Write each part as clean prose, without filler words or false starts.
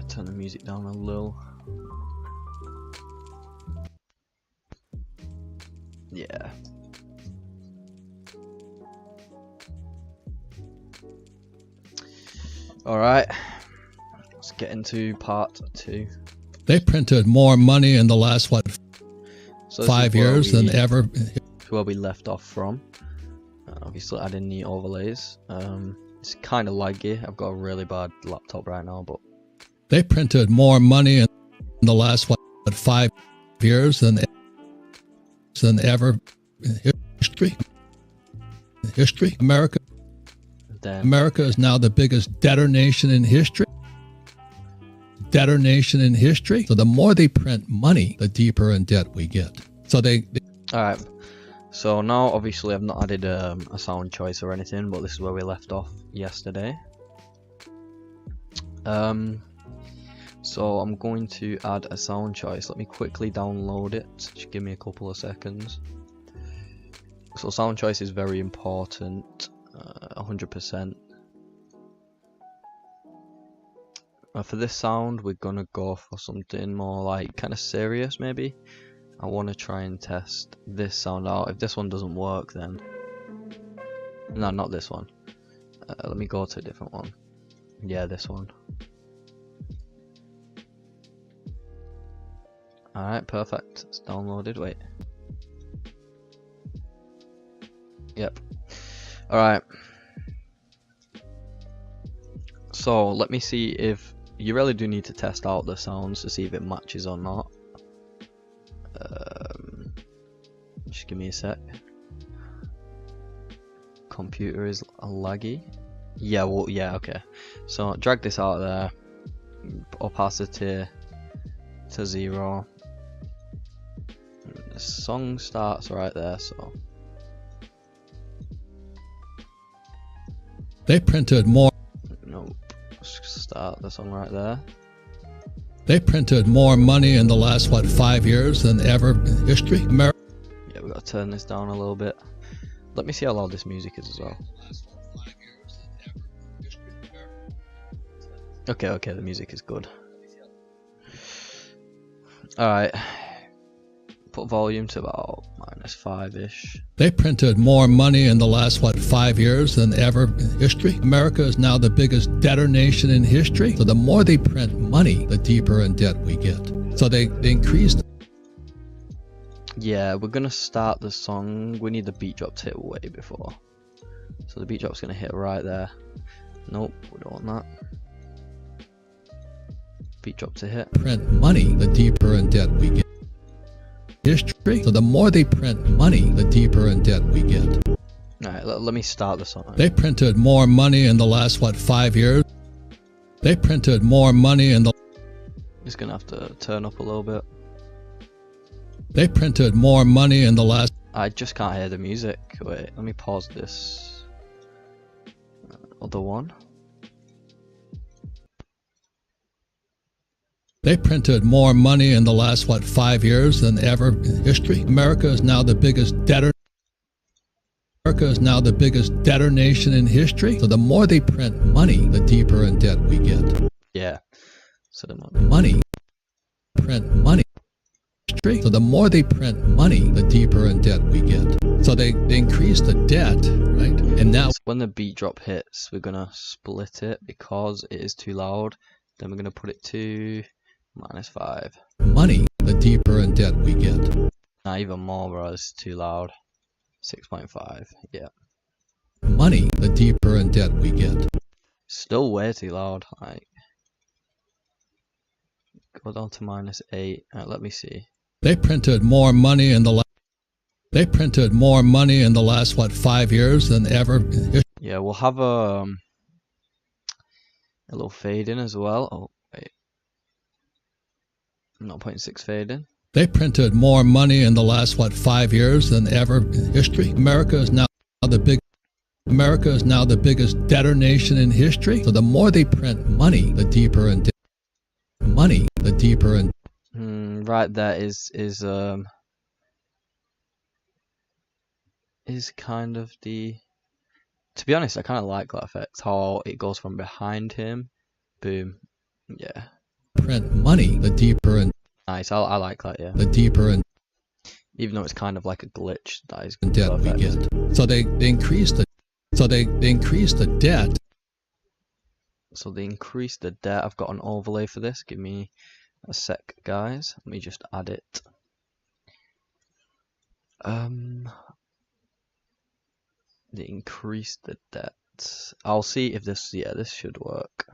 Turn the music down a little. Yeah. Alright, let's get into part 2. They printed more money in the last, what, So 5 years than ever. This is where we left off from. Obviously adding the overlays. It's kind of laggy. I've got a really bad laptop right now, but They printed more money in the last, what, 5 years than ever in history. America is now the biggest debtor nation in history. So the more they print money, the deeper in debt we get. So alright. So now obviously I've not added a sound choice or anything, but this is where we left off yesterday. So I'm going to add a sound choice. Let me quickly download it. Just give me a couple of seconds. So sound choice is very important. 100%. For this sound, we're gonna go for something more like kind of serious, maybe. I want to try and test this sound out. If this one doesn't work, then no, not this one. Let me go to a different one. Yeah, this one. Alright, perfect. It's downloaded. Wait. Yep. Alright. So let me see if you really do need to test out the sounds to see if it matches or not. Just give me a sec. Computer is laggy. Yeah, well, yeah, okay. So drag this out of there. Opacity to 0. The song starts right there, so They printed more. Nope. Start the song right there. They printed more money in the last, what, 5 years than ever in history. Yeah, we got to turn this down a little bit. Let me see how loud this music is as well. Okay, the music is good. Alright. Put volume to about -5-ish. They printed more money in the last, what, 5 years than ever in history. America is now the biggest debtor nation in history. So the more they print money, the deeper in debt we get. So they increased. Yeah, we're gonna start the song. We need the beat drop to hit way before. So the beat drop's gonna hit right there. Nope, we don't want that. Beat drop to hit. Print money, the deeper in debt we get. History. So the more they print money, the deeper in debt we get. Alright, let me start the song. They printed more money in the last, what, 5 years? They printed more money in the... Just gonna have to turn up a little bit. They printed more money in the last... I just can't hear the music. Wait, let me pause this. Other one. They printed more money in the last, what, 5 years than ever in history. America is now the biggest debtor nation in history. So the more they print money, the deeper in debt we get. Yeah. So the print money. So the more they print money, the deeper in debt we get. So they increase the debt, right? And now when the beat drop hits, we're gonna split it because it is too loud. Then we're gonna put it to -5. Money, the deeper in debt we get. Not even more, bro. It's too loud. 6.5. Yeah. Money, the deeper in debt we get. Still way too loud. Like, go down to -8. Alright, let me see. They printed more money in the last. They printed more money in the last, what, 5 years than ever in history. Yeah, we'll have a little fade in as well. Oh wait. 0.6 fade in. They printed more money in the last, what, 5 years than ever in history. America is now the biggest debtor nation in history. So the more they print money, the deeper in debt. Money, the deeper in. Right there is kind of the. To be honest, I kind of like that effect. How it goes from behind him, boom, yeah. print money, the deeper and Nice, I like that, yeah. the deeper and Even though it's kind of like a glitch, that is debt we perfect. get. So they increase the debt. So they increase the debt. I've got an overlay for this. Give me a sec, guys. Let me just add it. They increase the debt. I'll see if this, yeah, this should work.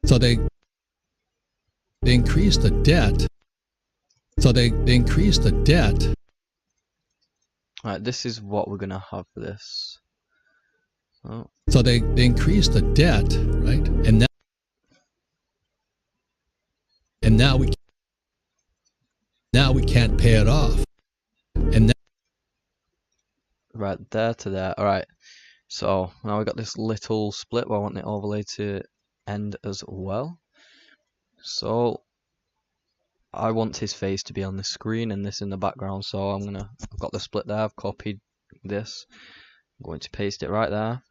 So they increase the debt. So they increase the debt. Alright, this is what we're gonna have for this. Oh. So they increase the debt, right? And now we can't pay it off. And now, Right there to there. Alright, so now we got this little split where I want the overlay to end as well. So I want his face to be on the screen and this in the background, so I've got the split there, I've copied this, I'm going to paste it right there,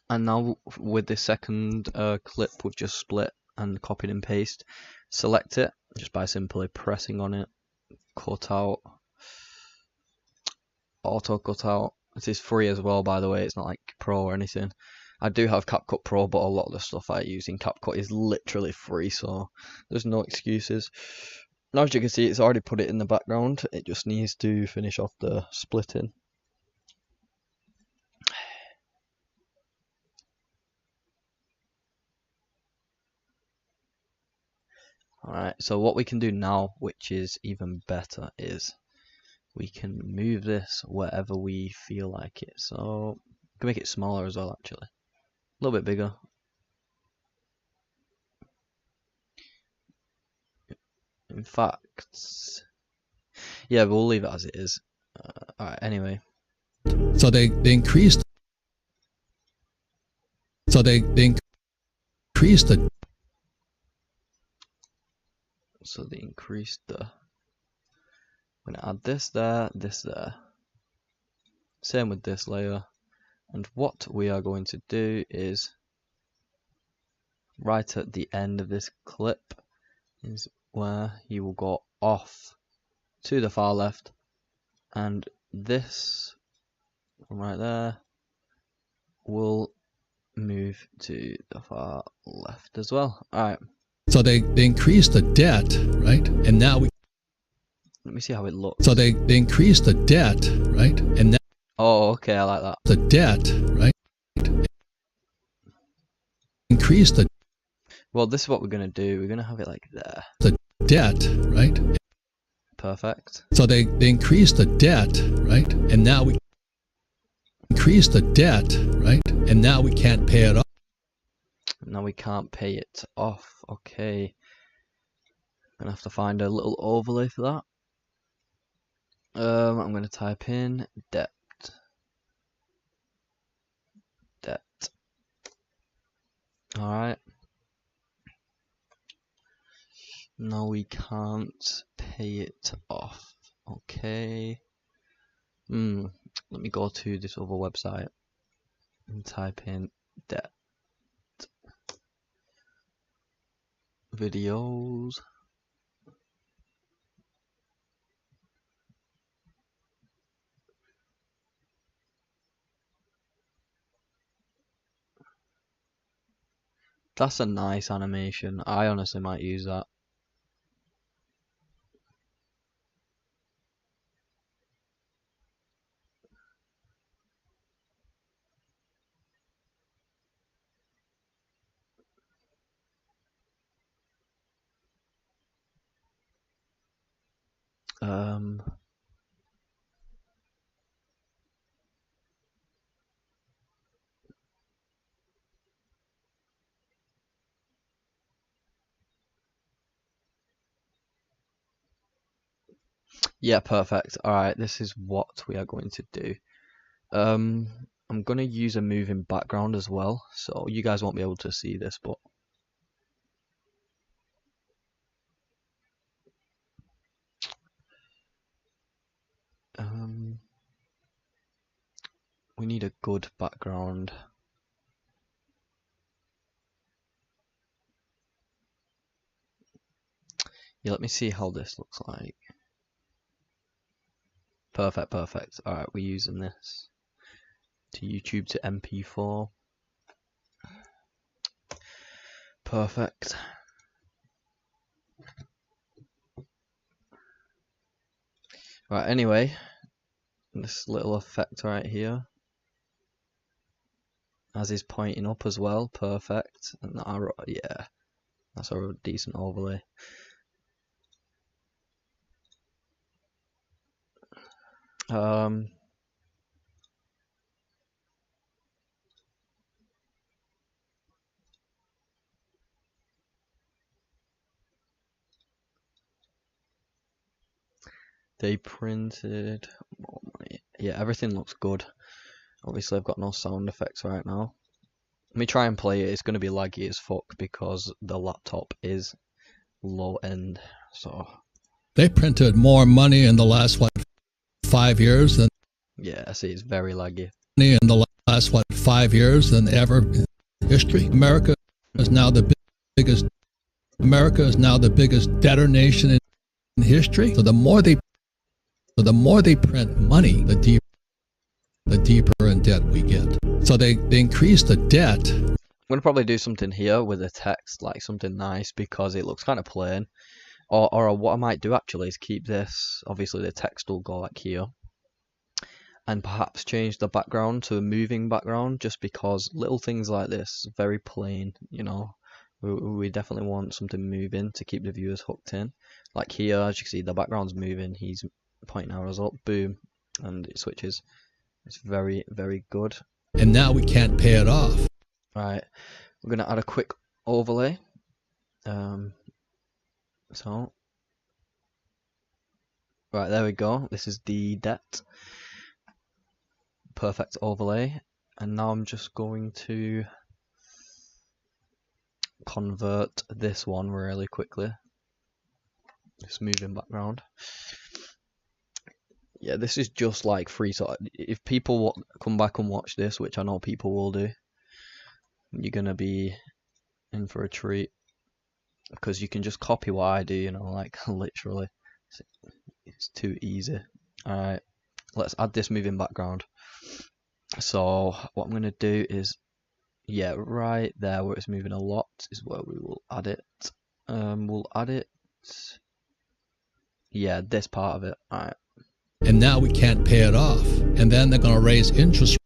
and now with the second clip we've just split and copied and paste, select it just by simply pressing on it, cut out, auto cut out. It is free as well, by the way, it's not like Pro or anything. I do have CapCut Pro, but a lot of the stuff I use in CapCut is literally free, so there's no excuses. Now, as you can see, it's already put it in the background. It just needs to finish off the splitting. Alright, so what we can do now, which is even better, is we can move this wherever we feel like it. So, we can make it smaller as well, actually. A little bit bigger. In fact, yeah, we'll leave it as it is. Alright, anyway. so they increased. So they increased the. So they increased the. I'm gonna add this there, this there. Same with this layer. And what we are going to do is, right at the end of this clip is where you will go off to the far left, and this right there will move to the far left as well. Alright. So they increased the debt, right? And now let me see how it looks. So they increased the debt, right? And now. Oh, okay, I like that. The debt, right? Increase the. Well, this is what we're gonna do. We're gonna have it like there. The debt, right? Perfect. So they increased the debt, right? And now we increase the debt, right? And now we can't pay it off. Now we can't pay it off. Okay. I'm gonna have to find a little overlay for that. I'm gonna type in debt. Alright. No, we can't pay it off. Okay. Let me go to this other website and type in debt. Videos. That's a nice animation. I honestly might use that. Yeah, perfect. Alright, this is what we are going to do. I'm going to use a moving background as well, so you guys won't be able to see this, but We need a good background. Yeah, let me see how this looks like. Perfect, perfect. Alright, we're using this to YouTube to MP4. Perfect. Right, anyway, this little effect right here, as is pointing up as well, perfect. And the arrow, yeah, that's a decent overlay. They printed more money. Yeah, everything looks good. Obviously, I've got no sound effects right now. Let me try and play it. It's going to be laggy as fuck because the laptop is low end. So They printed more money in the last, 5 years than... Yeah, I see it's very laggy. In the last, 5 years than ever in history. America is now the biggest... America is now the biggest debtor nation in history. So the more they print money, the deeper in debt we get. So they increase the debt. I'm gonna probably do something here with the text, like something nice, because it looks kind of plain. Or what I might do actually is keep this. Obviously, the text will go like here, and perhaps change the background to a moving background, just because little things like this, very plain. You know, we definitely want something moving to keep the viewers hooked in. Like here, as you can see, the background's moving. He's pointing arrows up, boom, and it switches. It's very, very good. And now we can't pay it off. Right, we're gonna add a quick overlay. So, right, there we go. This is the debt. Perfect overlay. And now I'm just going to convert this one really quickly. This moving background. Yeah, this is just like free. So if people come back and watch this, which I know people will do, you're gonna be in for a treat, because you can just copy what I do, you know, like literally. It's too easy. Alright, let's add this moving background. So what I'm gonna do is, yeah, right there where it's moving a lot is where we will add it. We'll add it, yeah, this part of it. Alright. And now we can't pay it off. And then they're going to raise interest.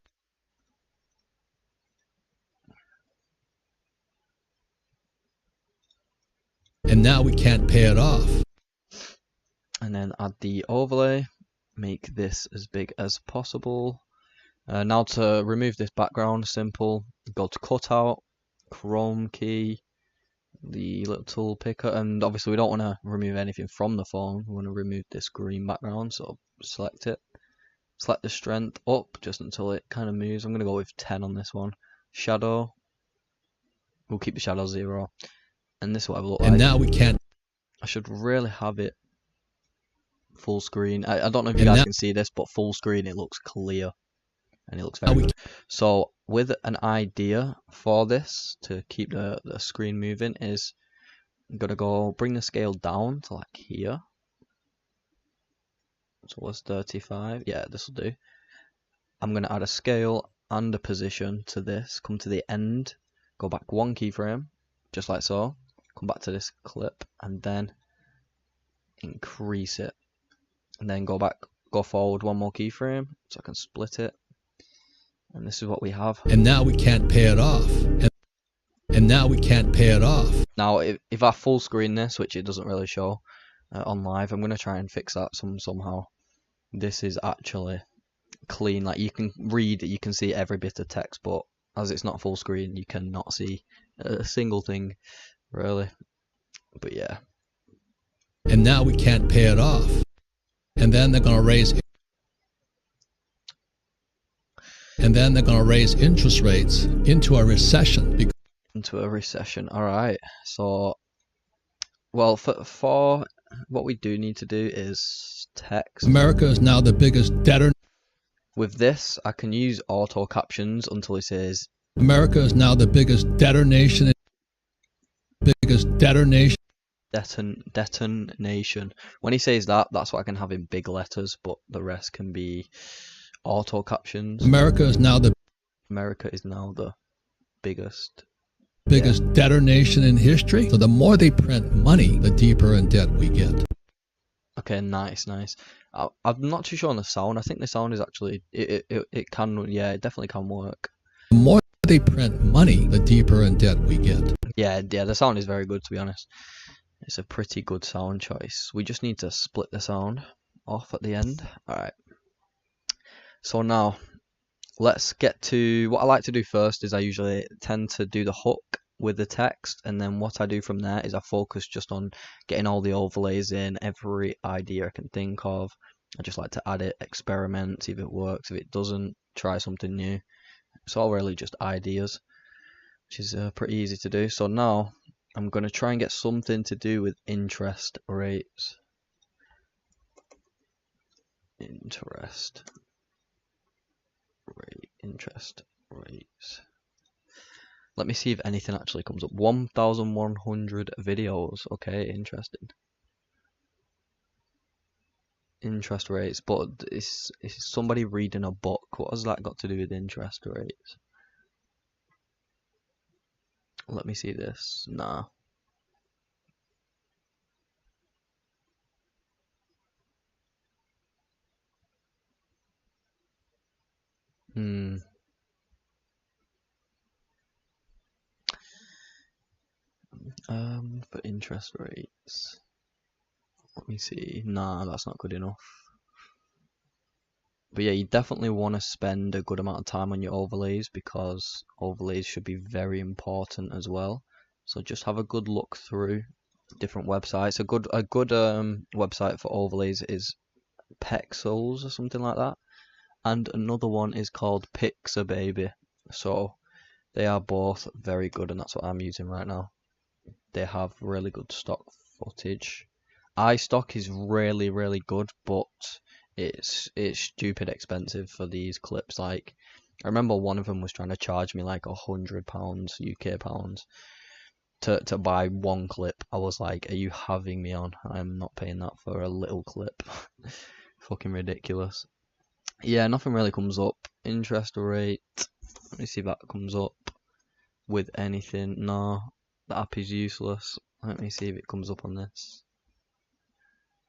And now we can't pay it off. And then add the overlay. Make this as big as possible. Now to remove this background, simple. Go to cutout, Chrome key, the little tool picker, and obviously we don't want to remove anything from the phone. We want to remove this green background, so select it. Select the strength up just until it kind of moves. I'm going to go with 10 on this one. Shadow, we'll keep the shadow 0. And this is what I look like. And now we can't. I should really have it full screen. I don't know if you guys can see this, but full screen it looks clear. And it looks very good. So with an idea for this to keep the screen moving is, I'm gonna go bring the scale down to like here. So what's 35? Yeah, this will do. I'm gonna add a scale and a position to this. Come to the end, go back 1 keyframe, just like so. Come back to this clip and then increase it. And then go forward 1 more keyframe so I can split it. And this is what we have. And now we can't pay it off. And now we can't pay it off. Now, if I full screen this, which it doesn't really show on live, I'm going to try and fix that somehow. This is actually clean. Like, you can read, you can see every bit of text, but as it's not full screen, you cannot see a single thing, really. But yeah. And now we can't pay it off. And then they're going to raise... And then they're going to raise interest rates into a recession. Into a recession. All right. So, well, for what we do need to do is text. America is now the biggest debtor. With this, I can use auto captions until it says America is now the biggest debtor nation. Detonation. When he says that, that's what I can have in big letters, but the rest can be auto captions. America is now the biggest debtor nation in history. So the more they print money, the deeper in debt we get. Okay, nice. I'm not too sure on the sound. I think the sound is actually it can, yeah, it definitely can work. The more they print money, the deeper in debt we get. Yeah, the sound is very good, to be honest. It's a pretty good sound choice. We just need to split the sound off at the end. Alright. So now, let's get to what I like to do first. Is I usually tend to do the hook with the text, and then what I do from there is I focus just on getting all the overlays in, every idea I can think of. I just like to add it, experiment, see if it works. If it doesn't, try something new. It's all really just ideas, which is pretty easy to do. So now I'm going to try and get something to do with interest rates. Interest rates. Let me see if anything actually comes up. 1,100 videos. Okay, interesting. Interest rates, but is somebody reading a book? What has that got to do with interest rates? Let me see this. Nah. For interest rates. Let me see. Nah, that's not good enough. But yeah, you definitely want to spend a good amount of time on your overlays, because overlays should be very important as well. So just have a good look through different websites. A good website for overlays is Pexels or something like that, and another one is called Pixababy. So they are both very good, and that's what I'm using right now. They have really good stock footage. iStock is really good, but it's stupid expensive for these clips. Like, I remember one of them was trying to charge me like £100 UK pounds to buy one clip. I was like, are you having me on? I'm not paying that for a little clip. Fucking ridiculous. Yeah, nothing really comes up. Interest rate. Let me see if that comes up with anything. No, the app is useless. Let me see if it comes up on this.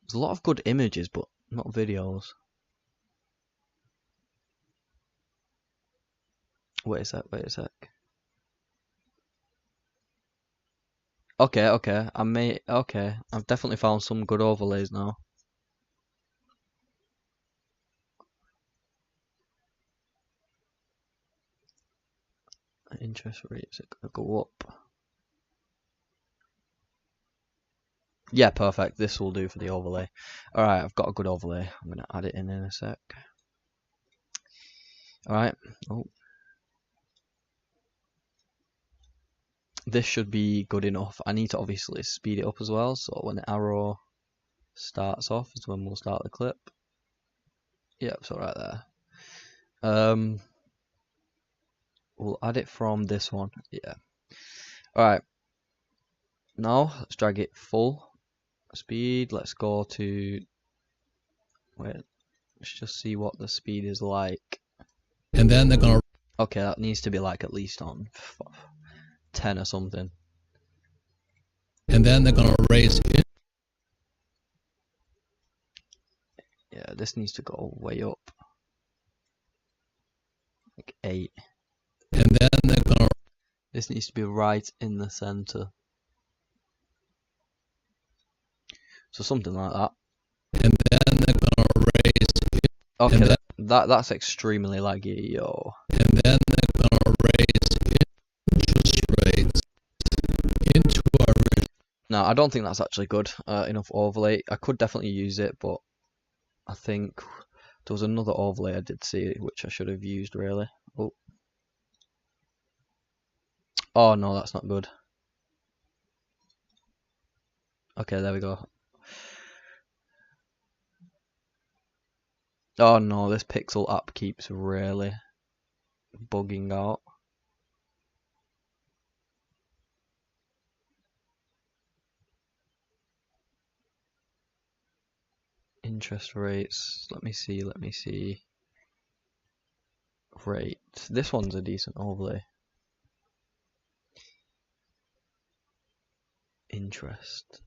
There's a lot of good images, but not videos. Wait a sec. Okay, I've definitely found some good overlays now. Interest rates are gonna go up. Yeah, perfect. This will do for the overlay. Alright, I've got a good overlay. I'm gonna add it in a sec. Alright. Oh. This should be good enough. I need to obviously speed it up as well, so when the arrow starts off is when we'll start the clip. Yep, so right there. We'll add it from this one. Yeah. Alright. Now let's drag it full speed. Let's go to, wait, let's just see what the speed is like. And then they're gonna, okay, that needs to be like at least on 10 or something. And then they're gonna raise it. Yeah, this needs to go way up, like 8. And then they're gonna, this needs to be right in the center, so something like that. And then they're gonna raise it. Okay, that's extremely laggy, yo. And then they're gonna raise interest rates into our. No, I don't think that's actually good enough overlay. I could definitely use it, but I think there was another overlay I did see which I should have used really. Oh no, that's not good. Okay, there we go. Oh no, this Pixel app keeps really bugging out. Interest rates, let me see. Rate. This one's a decent overlay. Interest.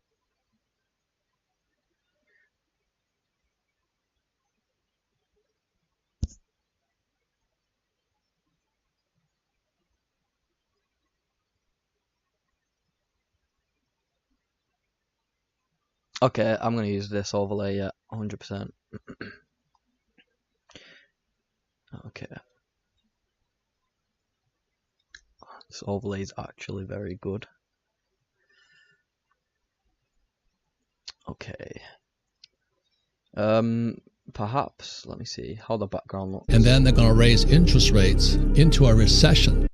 Okay, I'm gonna use this overlay, yeah, 100%. Okay. This overlay is actually very good. Okay. Perhaps, let me see how the background looks. And then they're going to raise interest rates into a recession.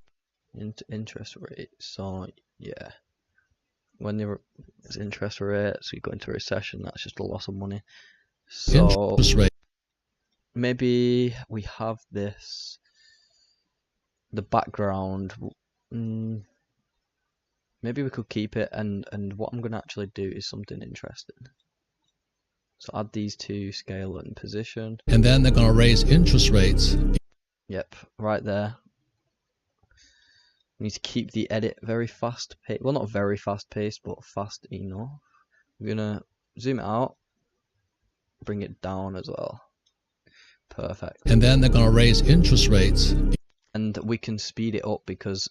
Interest rates, so yeah. When there's interest rates, we go into a recession, that's just a loss of money. So Interest rate. maybe we have this, the background, maybe we could keep it, and what I'm going to actually do is something interesting. So add these two, scale and position. And then they're going to raise interest rates. Yep, right there. We need to keep the edit very fast paced. Well, not very fast paced, but fast enough. We're going to zoom it out, bring it down as well. Perfect. And then they're going to raise interest rates. And we can speed it up because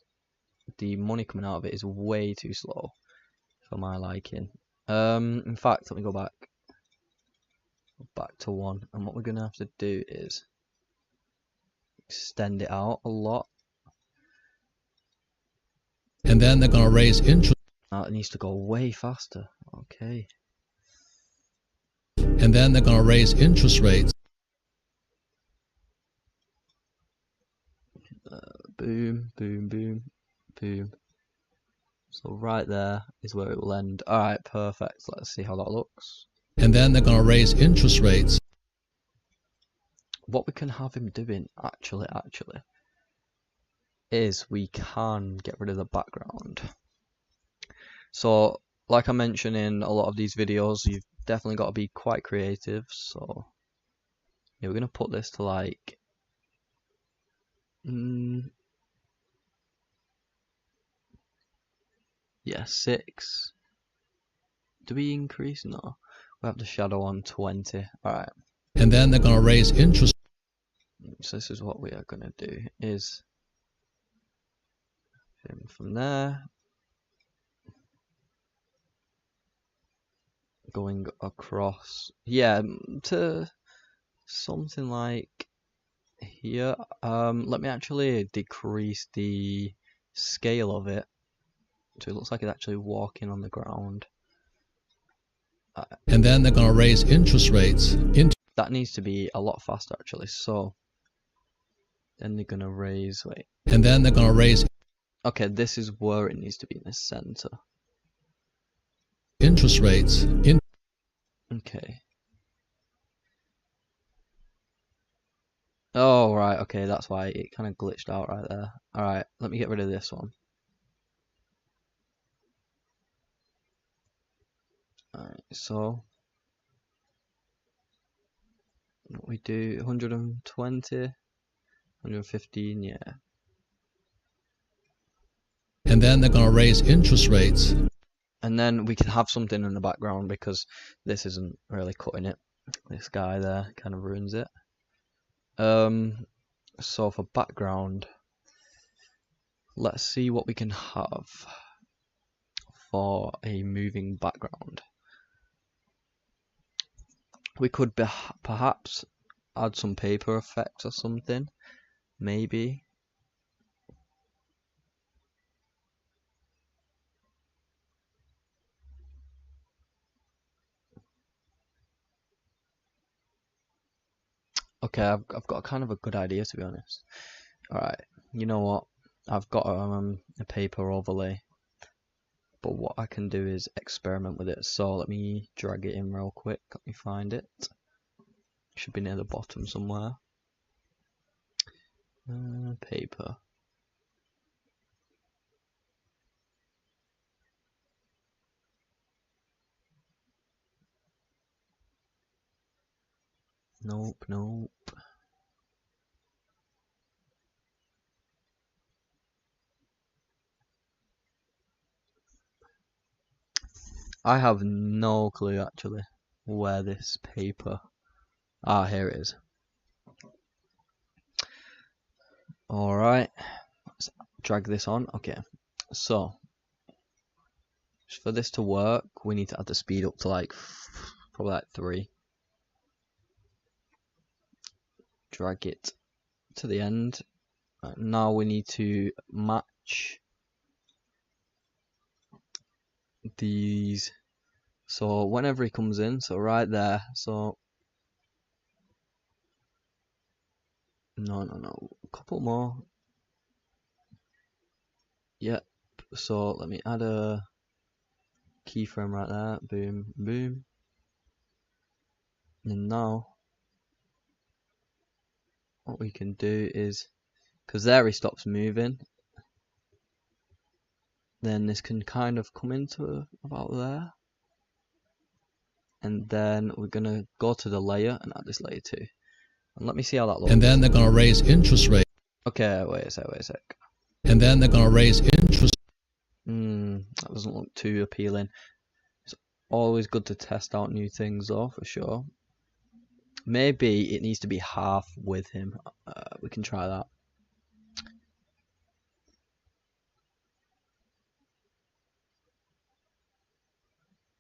the money coming out of it is way too slow for my liking. In fact, let me go back to 1, and what we're gonna have to do is extend it out a lot. And then they're going to raise interest. It needs to go way faster. Okay. And then they're going to raise interest rates. Boom, boom, boom, boom. So right there is where it will end. Alright, perfect. Let's see how that looks. And then they're going to raise interest rates. What we can have him doing, actually, is we can get rid of the background. So, like I mentioned in a lot of these videos, you've definitely got to be quite creative. So, yeah, we're going to put this to like... yeah, 6. Do we increase? No. We have the shadow on 20. Alright. And then they're going to raise interest. So this is what we are going to do, is from there, going across, yeah, to something like here. Let me actually decrease the scale of it, so it looks like it's actually walking on the ground. And then they're going to raise interest rates. That needs to be a lot faster actually. So then they're going to raise, wait. And then they're going to raise. Okay, this is where it needs to be, in the center. Interest rates. Okay. Oh, right, okay, that's why it kind of glitched out right there. Alright, let me get rid of this one. Alright, so what we do, 120, 115, yeah. And then they're going to raise interest rates. And then we can have something in the background because this isn't really cutting it. This guy there kind of ruins it. So for background, let's see what we can have for a moving background. We could perhaps add some paper effects or something, maybe. Okay, I've got kind of a good idea, to be honest. Alright, you know what? I've got a paper overlay, but what I can do is experiment with it. So let me drag it in real quick. Let me find it. Should be near the bottom somewhere. Paper. Nope, nope. I have no clue actually where this paper. Ah, here it is. Alright, let's drag this on. Okay, so for this to work, we need to add the speed up to like probably like 3. Drag it to the end. Now we need to match these. So whenever he comes in, so right there. So no, a couple more. Yep. So let me add a keyframe right there. Boom, boom. And now what we can do is, because there he stops moving, then this can kind of come into about there. And then we're gonna go to the layer and add this layer too. And let me see how that looks. And then they're going to raise interest rate. Okay, wait a sec. And then they're going to raise interest. That doesn't look too appealing. It's always good to test out new things though, for sure. Maybe it needs to be half with him. We can try that.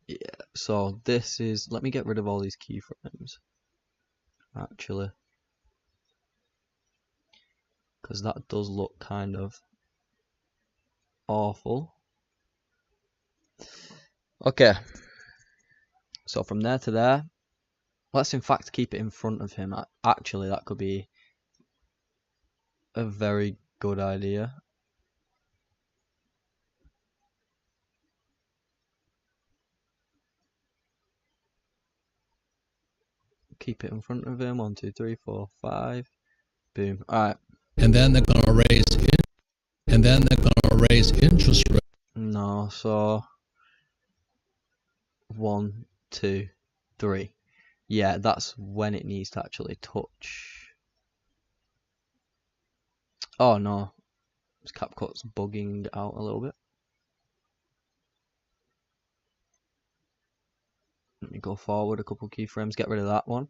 Yeah, so this is, let me get rid of all these keyframes actually, because that does look kind of awful. Okay, so from there to there, let's in fact keep it in front of him. Actually, that could be a very good idea. Keep it in front of him. 1, 2, 3, 4, 5. Boom. Alright. And then they're going to raise interest rate. No, so 1, 2, 3. Yeah, that's when it needs to actually touch. Oh no, this CapCut's bugging out a little bit. Let me go forward a couple keyframes, get rid of that one.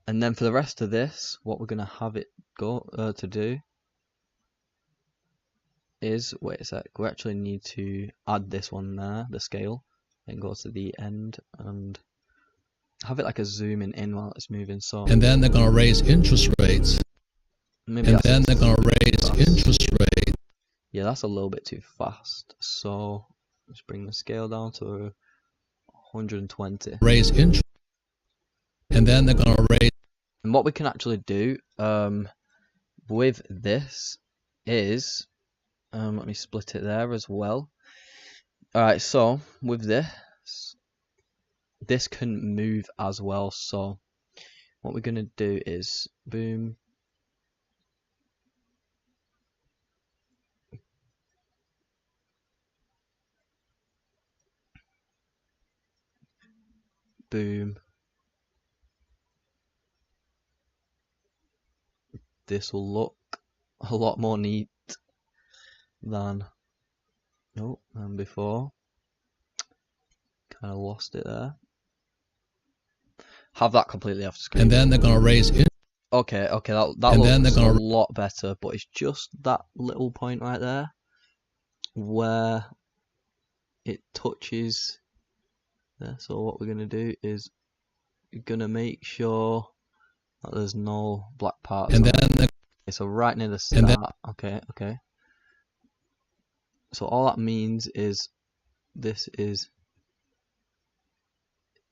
And then for the rest of this, what we're going to have it go to do is, wait a sec, we actually need to add this one there, the scale, and go to the end and have it like a zooming in while it's moving. So and then they're going to raise interest rates. Maybe and then they're going to raise interest rate. Yeah, that's a little bit too fast. So let's bring the scale down to 120. Raise interest. And then they're going to raise. And what we can actually do with this is, let me split it there as well. Alright, so with this can move as well. So what we're going to do is, boom, boom. This will look a lot more neat than before. Kind of lost it there. Have that completely off the screen. And then they're going to raise it. Okay, that looks a lot better, but it's just that little point right there where it touches there. So what we're going to do is we're going to make sure that there's no black parts. And then okay, so right near the start. Okay. So all that means is this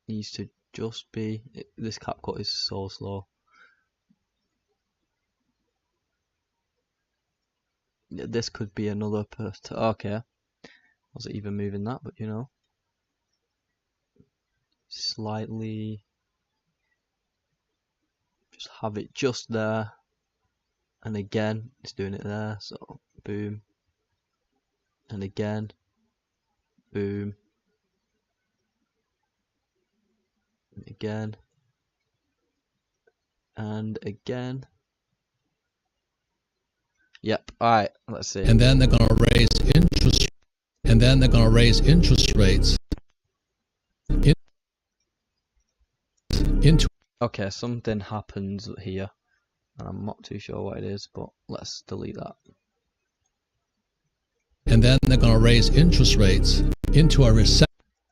needs to just be, this CapCut is so slow. This could be another okay. Wasn't even moving that, but you know, slightly Just have it just there, and again it's doing it there, so boom, and again, boom, and again, and again. Yep. Alright, let's see. And then they're going to raise interest. And then they're going to raise interest rates into. Okay, something happens here, and I'm not too sure what it is, but let's delete that. And then they're going to raise interest rates into a recession.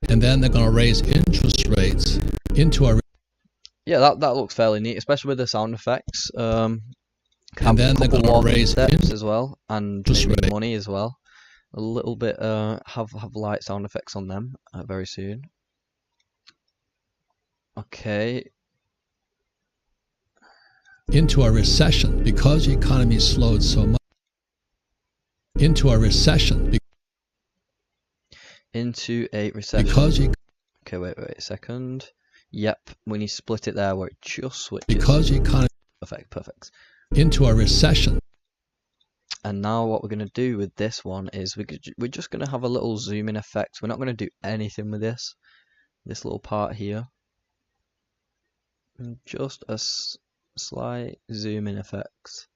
And then they're going to raise interest rates into a. Yeah, that looks fairly neat, especially with the sound effects. And then they're going to raise steps as well, and maybe money as well. A little bit have light sound effects on them very soon. Okay. Into a recession because the economy slowed so much. Into a recession. Into a recession. Because you. Okay, wait a second. Yep, when you split it there where it just switches. Because the economy. Perfect. Into a recession. And now what we're going to do with this one is we're just going to have a little zoom in effect. We're not going to do anything with this little part here. And just a slight zoom in effect.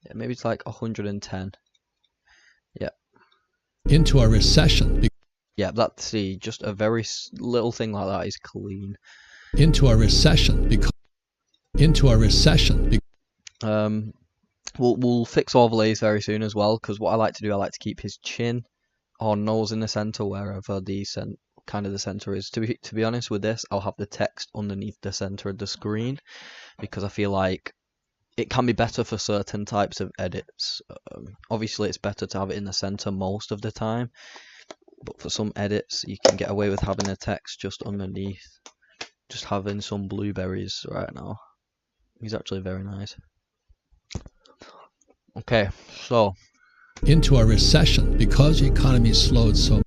Yeah, maybe it's like 110. Yeah. Into a recession. Yeah, that's just a very little thing like that is clean. Into a recession. Into a recession. We'll fix overlays very soon as well, because what I like to do, I like to keep his chin or nose in the center, wherever the center is. To be honest with this, I'll have the text underneath the center of the screen, because I feel like it can be better for certain types of edits. Obviously, it's better to have it in the center most of the time, but for some edits, you can get away with having the text just underneath. Just having some blueberries right now. He's actually very nice. Okay, so into a recession because the economy slowed so much.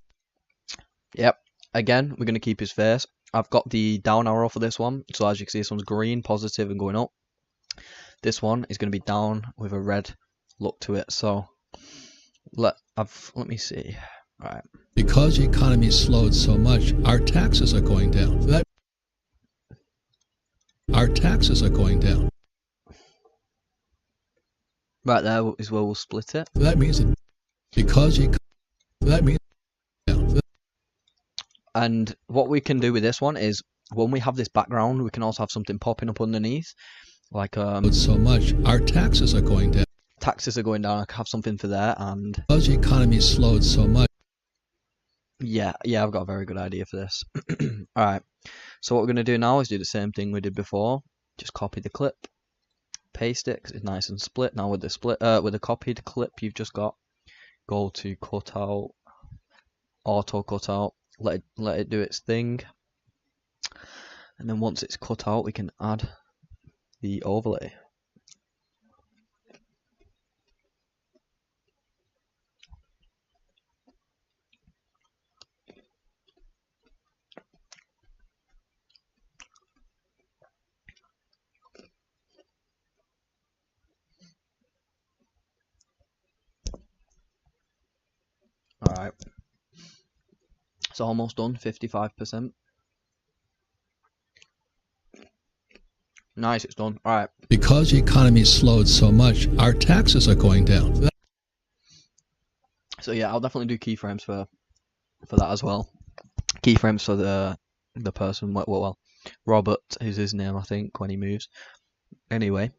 Yep, again, we're going to keep his face. I've got the down arrow for this one, so as you can see, this one's green, positive, and going up. This one is going to be down with a red look to it. So let me see. All right. Because the economy slowed so much, our taxes are going down. Our taxes are going down. Right there is where we'll split it. That means that because you. That means. And what we can do with this one is, when we have this background, we can also have something popping up underneath, like so much. Our taxes are going down. Taxes are going down. I can have something for there, and because the economy slowed so much. Yeah, I've got a very good idea for this. All right. So what we're gonna do now is do the same thing we did before. Just copy the clip, paste it, because it's nice and split. Now with the copied clip you've just got, go to cutout, auto cutout, let it do its thing, and then once it's cut out, we can add the overlay. Alright, it's almost done, 55%. Nice, it's done. Alright. Because the economy slowed so much, our taxes are going down. So yeah, I'll definitely do keyframes for that as well. Keyframes for the person, well, Robert is his name, I think, when he moves. Anyway,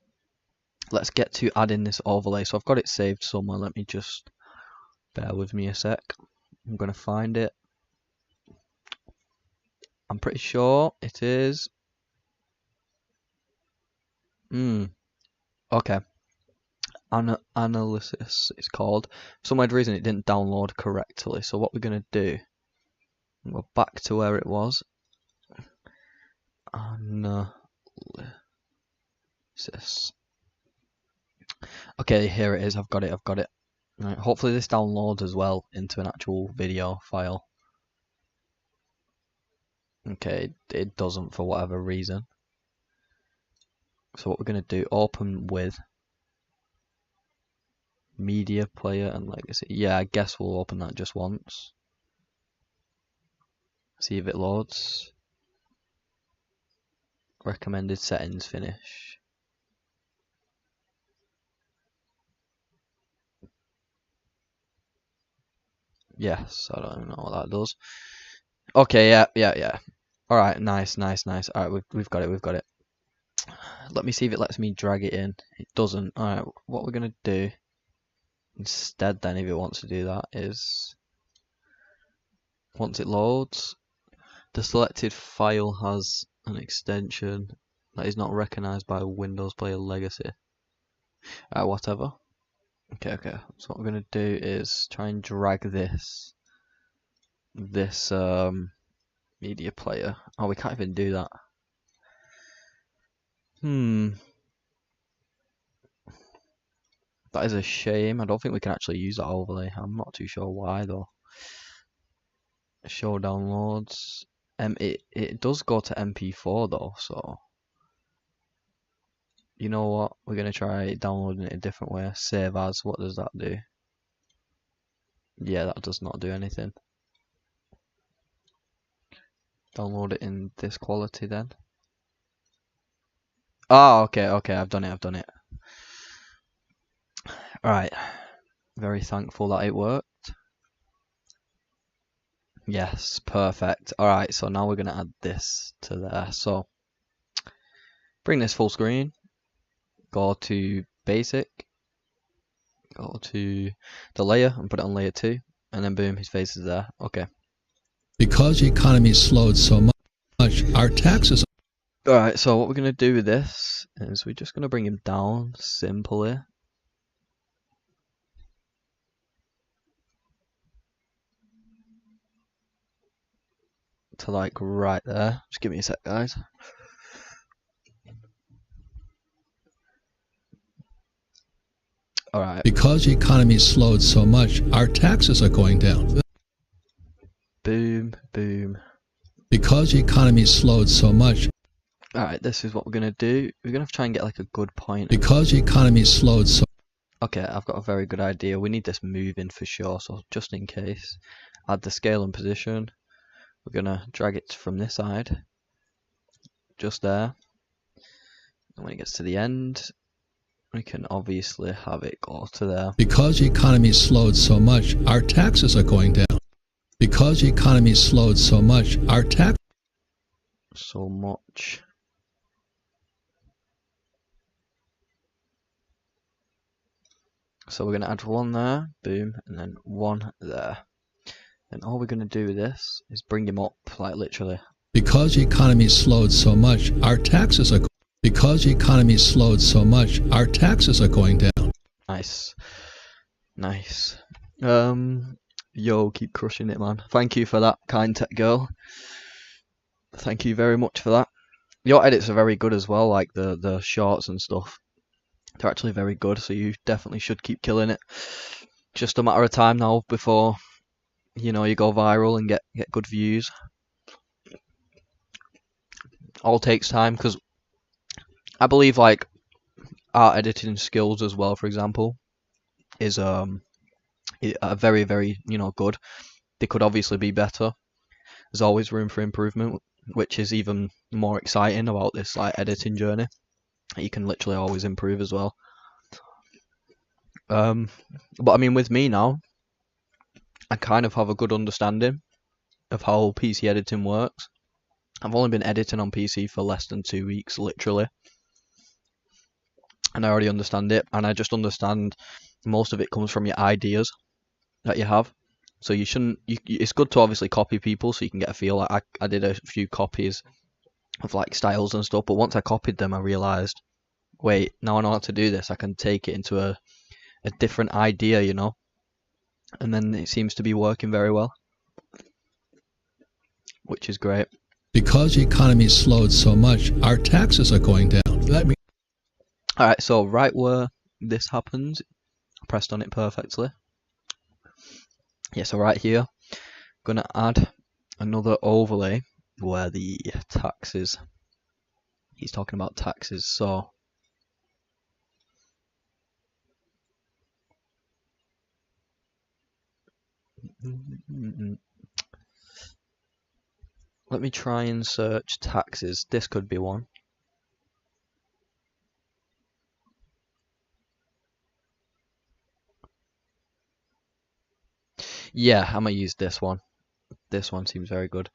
let's get to adding this overlay. So I've got it saved somewhere. Let me just bear with me a sec. I'm gonna find it. I'm pretty sure it is. Okay. Analysis it's called. For some weird reason it didn't download correctly. So what we're gonna do, go back to where it was. Analysis. Okay, here it is. I've got it. Right, hopefully this downloads as well into an actual video file. Okay, it doesn't for whatever reason. So what we're going to do, open with media player and legacy. Yeah, I guess we'll open that just once. See if it loads. Recommended settings, finish. Yes, I don't even know what that does. Okay, yeah. Alright, nice. Alright, we've got it. Let me see if it lets me drag it in. It doesn't. Alright, what we're gonna do instead then, if it wants to do that, is once it loads, the selected file has an extension that is not recognized by Windows Player Legacy. Whatever. Okay. So what we're gonna do is try and drag this media player. Oh, we can't even do that. That is a shame. I don't think we can actually use that overlay. I'm not too sure why though. Show downloads. It does go to MP4 though, so you know what? We're gonna try downloading it a different way. Save as. What does that do? Yeah, that does not do anything. Download it in this quality then. Oh, okay. I've done it. Alright. Very thankful that it worked. Yes, perfect. Alright, so now we're going to add this to there. So, bring this full screen. Go to basic. Go to the layer and put it on layer 2. And then boom, his face is there. Okay. Because the economy slowed so much, our taxes... Alright, so what we're going to do with this is we're just going to bring him down simply. To like right there. Just give me a sec, guys. Alright. Because the economy slowed so much, our taxes are going down. Boom. Because the economy slowed so much. Alright, this is what we're going to do. We're going to try and get like a good point. Because the economy slowed so... Okay, I've got a very good idea. We need this moving for sure, so just in case. Add the scale and position. We're going to drag it from this side. Just there. And when it gets to the end, we can obviously have it go to there. Because the economy slowed so much, our taxes are going down. Because the economy slowed so much, our tax... So much. So we're going to add one there, boom, and then one there. And all we're going to do with this is bring him up, like literally. Because the economy slowed so much, our taxes are... Because the economy slowed so much, our taxes are going down. Nice. Yo, keep crushing it, man. Thank you for that, kind tech girl. Thank you very much for that. Your edits are very good as well, like the shorts and stuff. They're actually very good, so you definitely should keep killing it. Just a matter of time now before, you know, you go viral and get good views. All takes time, because I believe like art editing skills as well, for example, is very, very, you know, good. They could obviously be better. There's always room for improvement, which is even more exciting about this like editing journey. You can literally always improve as well. But I mean, with me now, I kind of have a good understanding of how PC editing works. I've only been editing on PC for less than 2 weeks, literally. And I already understand it, and I just understand most of it comes from your ideas that you have. So you shouldn't, it's good to obviously copy people so you can get a feel. Like I did a few copies of like styles and stuff, but once I copied them I realised, wait, now I know how to do this, I can take it into a different idea, you know, and then it seems to be working very well, which is great. Because the economy slowed so much, our taxes are going down. Alright, so right where this happens, I pressed on it perfectly. Yeah, so right here, I'm gonna add another overlay where the taxes, he's talking about taxes, so Let me try and search taxes. This could be one. Yeah, I'm gonna use this one. This one seems very good.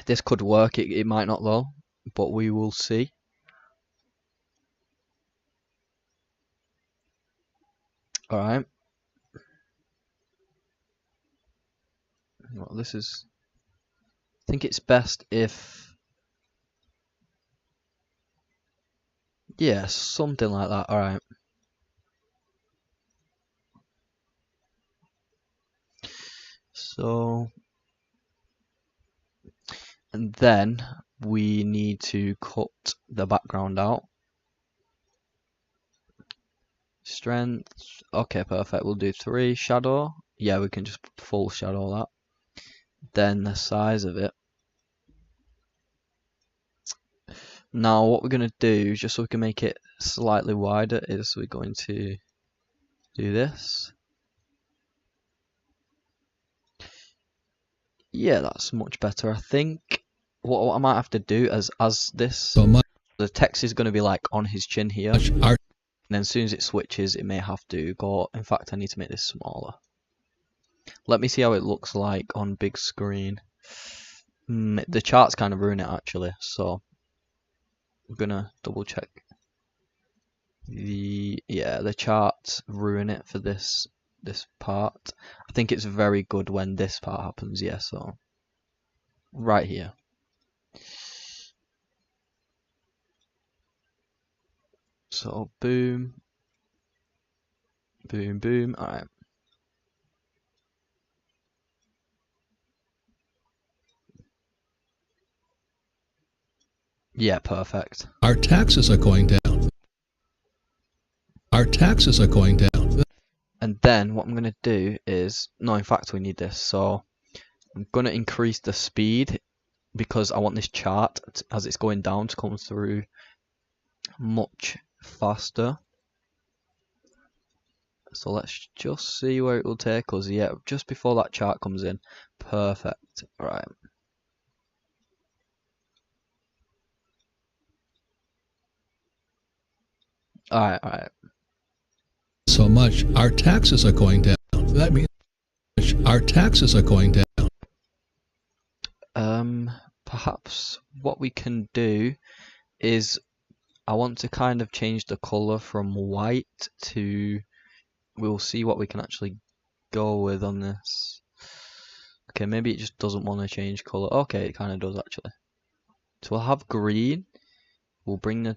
This could work. It might not though, but we will see. All right. Well, this is. I think it's best if. Yeah, something like that. All right. So, and then we need to cut the background out. Strength. Okay, perfect. We'll do 3. Shadow. Yeah, we can just full shadow that. Then the size of it. Now, what we're going to do, just so we can make it slightly wider, is we're going to do this. Yeah, that's much better, I think. What I might have to do as this, So much. the text is going to be like on his chin here. Our And then as soon as it switches, it may have to go. In fact, I need to make this smaller. Let me see how it looks like on big screen. The charts kind of ruin it actually, so I'm gonna double check. The charts ruin it for this part. I think it's very good when this part happens. Yeah, so right here. So boom, boom, boom. All right. Yeah, perfect. Our taxes are going down. Our taxes are going down. And then what I'm going to do is, no, in fact we need this. So I'm going to increase the speed because I want this chart as it's going down to come through much faster. So let's just see where it will take us. Yeah, just before that chart comes in. Perfect. Right. Alright. So much. Our taxes are going down. That means our taxes are going down. Perhaps what we can do is I want to kind of change the color from white to, we'll see what we can actually go with on this. Okay, maybe it just doesn't want to change color. Okay, it kind of does actually. So we'll have green. We'll bring the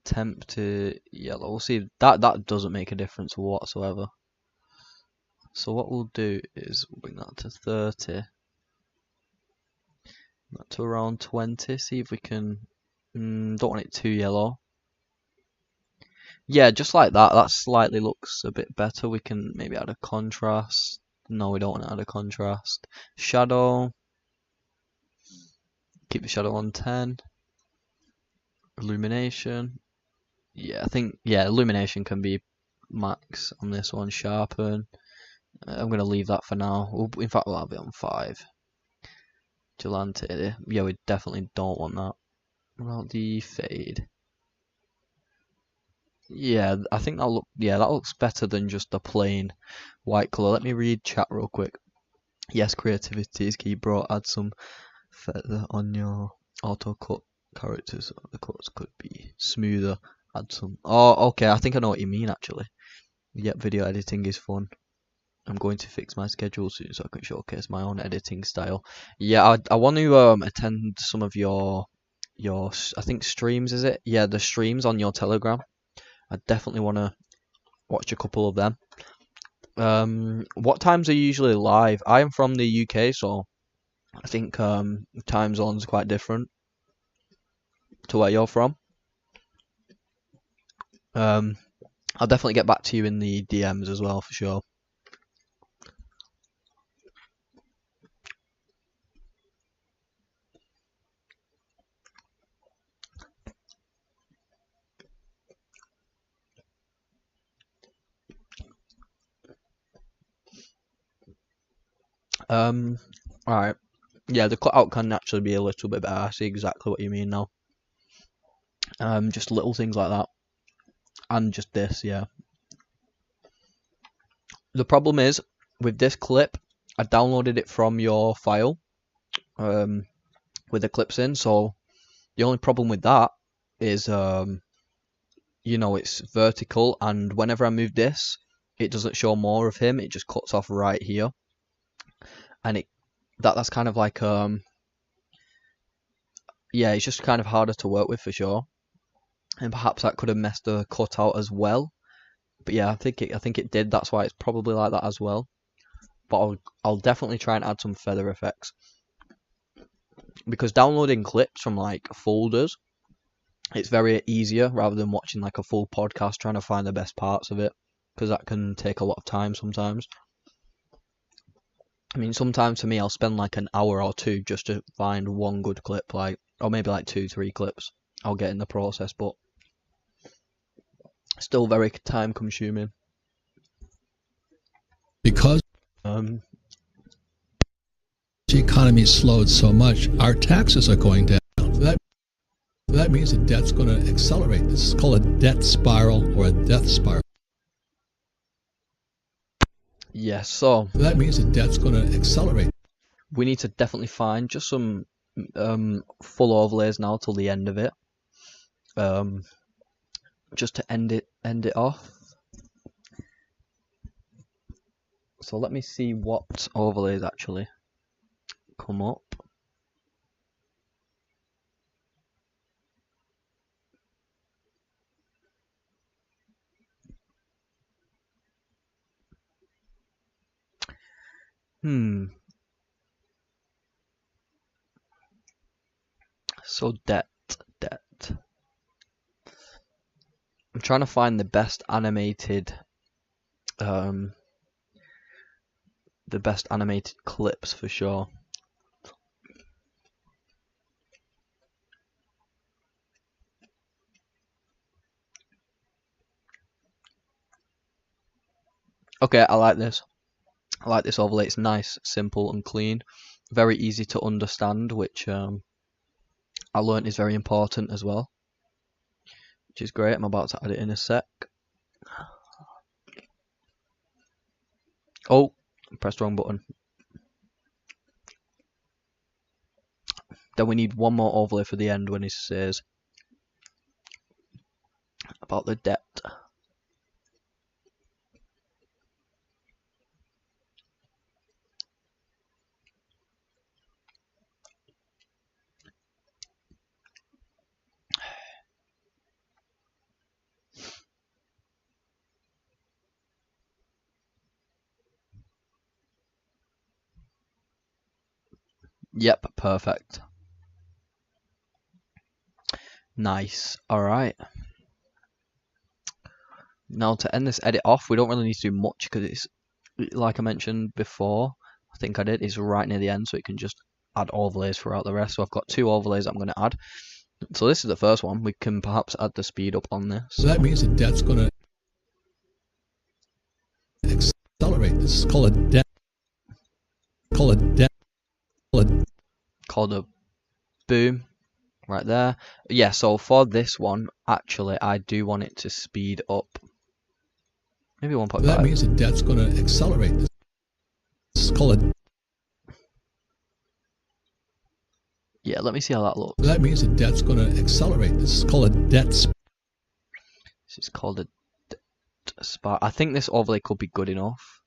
temp to yellow. We'll see. That doesn't make a difference whatsoever. So what we'll do is we'll bring that to 30. That to around 20. See if we can. Don't want it too yellow. Yeah, just like that. That slightly looks a bit better. We can maybe add a contrast. No, we don't want to add a contrast. Shadow. Keep the shadow on 10. Illumination. Yeah, I think, illumination can be max on this one. Sharpen. I'm going to leave that for now. In fact, we'll have it on 5. Gelante. Yeah, we definitely don't want that. What about the fade? Yeah, I think that looks better than just a plain white color. Let me read chat real quick. Yes, creativity is key, bro. Add some feather on your auto cut characters. The cuts could be smoother. Add some. Oh, okay. I think I know what you mean actually. Yep, video editing is fun. I'm going to fix my schedule soon so I can showcase my own editing style. Yeah, I want to attend some of your I think streams, is it? Yeah, the streams on your Telegram. I definitely want to watch a couple of them. What times are you usually live? I am from the UK, so I think time zones are quite different to where you're from. I'll definitely get back to you in the DMs as well for sure. Alright. Yeah, the cutout can actually be a little bit better. I see exactly what you mean now. Just little things like that. And just this, yeah. The problem is, with this clip, I downloaded it from your file, with the clips in, so the only problem with that is, you know, it's vertical, and whenever I move this, it doesn't show more of him, it just cuts off right here. And that's kind of like, yeah, it's just kind of harder to work with for sure. And perhaps that could have messed the cutout as well. But yeah, I think it did. That's why it's probably like that as well. But I'll definitely try and add some feather effects, because downloading clips from like folders, it's very easier rather than watching like a full podcast trying to find the best parts of it, because that can take a lot of time sometimes. I mean, sometimes for me, I'll spend like an hour or two just to find one good clip, like, or maybe like 2-3 clips I'll get in the process, but still very time consuming. Because the economy slowed so much, our taxes are going down. So that means the debt's going to accelerate. This is called a debt spiral or a death spiral. Yes, so that means the debt's going to accelerate. We need to definitely find just some full overlays now till the end of it, just to end it off. So let me see what overlays actually come up. So debt. I'm trying to find the best animated clips for sure. Okay, I like this. I like this overlay. It's nice, simple and clean. Very easy to understand, which I learned is very important as well, which is great. I'm about to add it in a sec. Oh, pressed the wrong button. Then we need one more overlay for the end when he says about the debt. Yep, perfect. Nice. Alright. Now to end this edit off, we don't really need to do much because it's, like I mentioned before, I think I did, it's right near the end, so it can just add overlays throughout the rest. So I've got 2 overlays I'm going to add. So this is the first one. We can perhaps add the speed up on this. So that means the debt's going to accelerate. This is called a debt. Called a boom. Right there. Yeah, so for this one, actually, I do want it to speed up. Maybe 1.5. That means the debt's going to accelerate. This is called a... Yeah, let me see how that looks. That means the debt's going to accelerate. This is called a debt... This is called a debt spiral. I think this overlay could be good enough.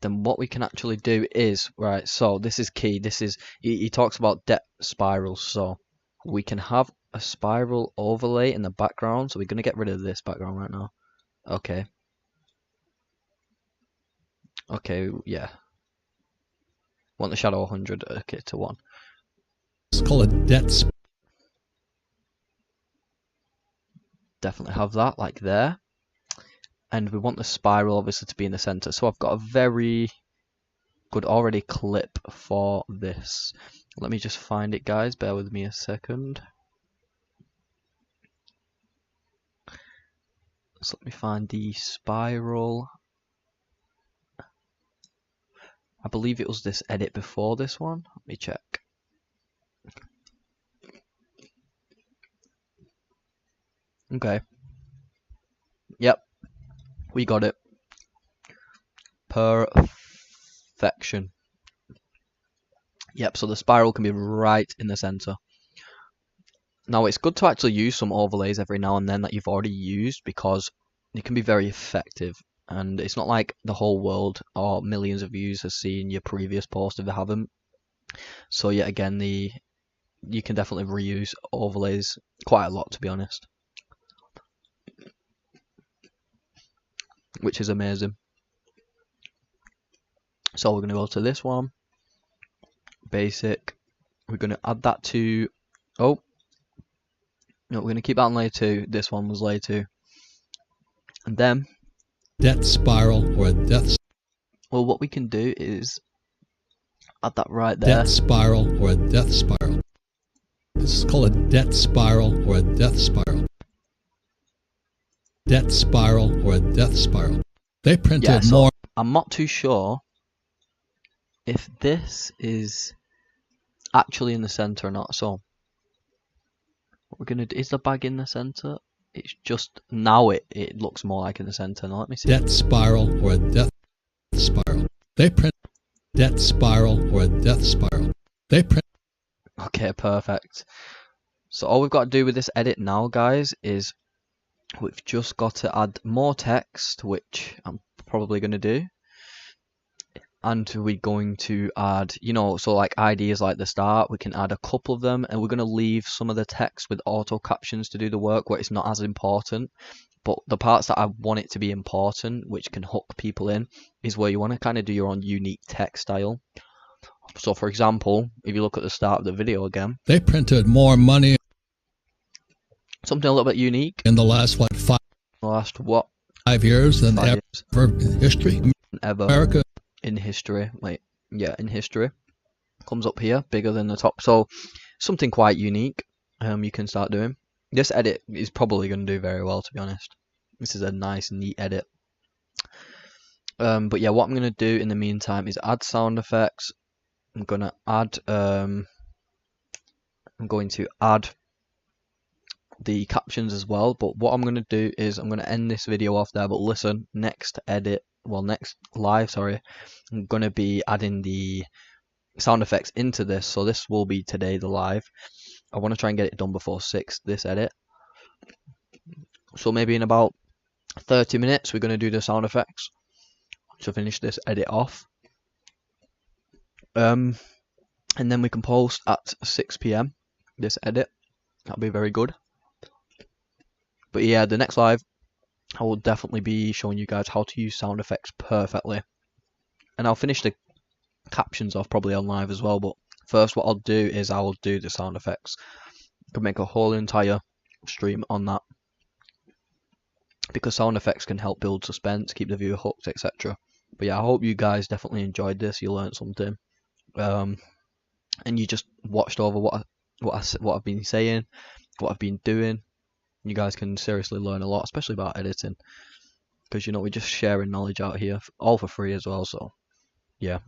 Then what we can actually do is, right, so this is key. This is, he talks about debt spirals, so we can have a spiral overlay in the background. So we're going to get rid of this background right now. Okay, yeah. Want the shadow 100, okay, to 1. It's called a debt. Definitely have that, like there. And we want the spiral obviously to be in the center. So I've got a very good already clip for this. Let me just find it, guys. Bear with me a second. So let me find the spiral. I believe it was this edit before this one. Let me check. Okay. Yep. We got it. Perfection. Yep, so the spiral can be right in the center. Now it's good to actually use some overlays every now and then that you've already used, because it can be very effective. And it's not like the whole world or millions of views has seen your previous post if they haven't. So yet again, you can definitely reuse overlays quite a lot, to be honest, which is amazing. So we're going to go to this one, basic. We're going to add that to, oh no, we're going to keep that on layer 2. This one was layer 2, and then death spiral or a death. Well, what we can do is add that right there. Death spiral or a death spiral. This is called a death spiral or a death spiral. Death spiral or a death spiral. They printed so more. I'm not too sure if this is actually in the center or not. So what we're gonna do, is the bag in the center? It's just now it looks more like in the center. Now let me see. Death spiral or a death spiral. They print death spiral or a death spiral. They print. Okay, perfect. So all we've got to do with this edit now, guys, is we've just got to add more text, which I'm probably going to do. And we're going to add, so like ideas like the start, we can add a couple of them, and we're going to leave some of the text with auto captions to do the work where it's not as important. But the parts that I want it to be important, which can hook people in, is where you want to kind of do your own unique text style. So for example, if you look at the start of the video again, they printed more money. Something a little bit unique In the last, what, 5 years than 5 ever in history? Ever. America. In history. In history. Comes up here, bigger than the top. So, something quite unique you can start doing. This edit is probably going to do very well, to be honest. This is a nice, neat edit. But yeah, what I'm going to do in the meantime is add sound effects. I'm going to add the captions as well, but what I'm going to do is I'm going to end this video off there. But listen, next live, sorry, I'm going to be adding the sound effects into this, so this will be today, the live. I want to try and get it done before 6, this edit, so maybe in about 30 minutes we're going to do the sound effects to finish this edit off, and then we can post at 6 PM this edit. That'll be very good. But yeah, the next live, I will definitely be showing you guys how to use sound effects perfectly. And I'll finish the captions off probably on live as well. But first what I'll do is I will do the sound effects. I can make a whole entire stream on that, because sound effects can help build suspense, keep the viewer hooked, etc. But yeah, I hope you guys definitely enjoyed this. You learned something. And you just watched over what I've been saying, what I've been doing. You guys can seriously learn a lot, especially about editing, because we're just sharing knowledge out here, all for free as well. So yeah,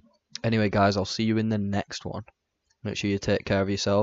anyway guys, I'll see you in the next one. Make sure you take care of yourself.